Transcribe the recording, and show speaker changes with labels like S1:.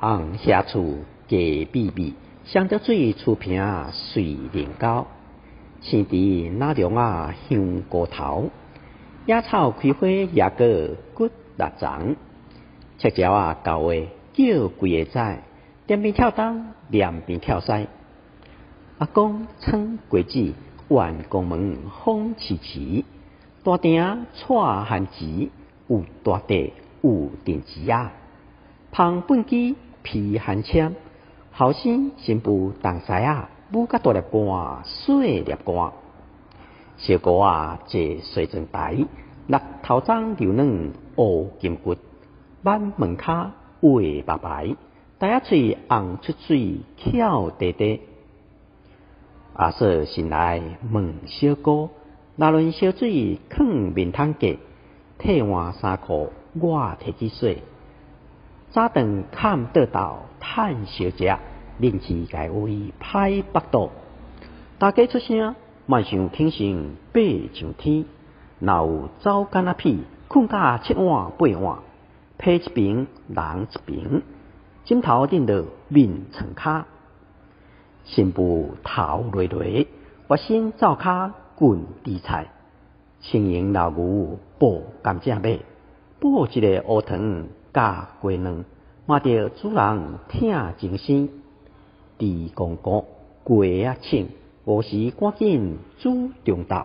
S1: 红下厝加秘密，上着水厝边水灵高。青池那凉香菇头，野草开花野果骨力长。赤鸟交话叫规个早，点边跳东，两边跳西。阿公撑果子，弯宫门风凄凄。大鼎带旱钱，有大地有电池旁本机皮寒签，后生新妇东西舞甲大粒汗，水粒汗。小姑坐水泉台，六头鬃流软乌金骨，挽门骹画白白，大嘴红出水翘地地。阿嫂醒来问小姑，那轮烧水放面汤格，替换衫裤我摕去洗。早顿砍倒豆趁小食，冷气家位歹腹肚。大家出声，莫想挺身爬上天。若有走干屁，困甲7碗8碗，被一边人一边，枕头顶落面床骹。新妇头累累，决心灶骹滚猪菜，青营老牛爆甘蔗尾，煲一个乌汤加鸡卵，嘛着主人听精神。猪公公鸡青，午时赶紧煮中昼。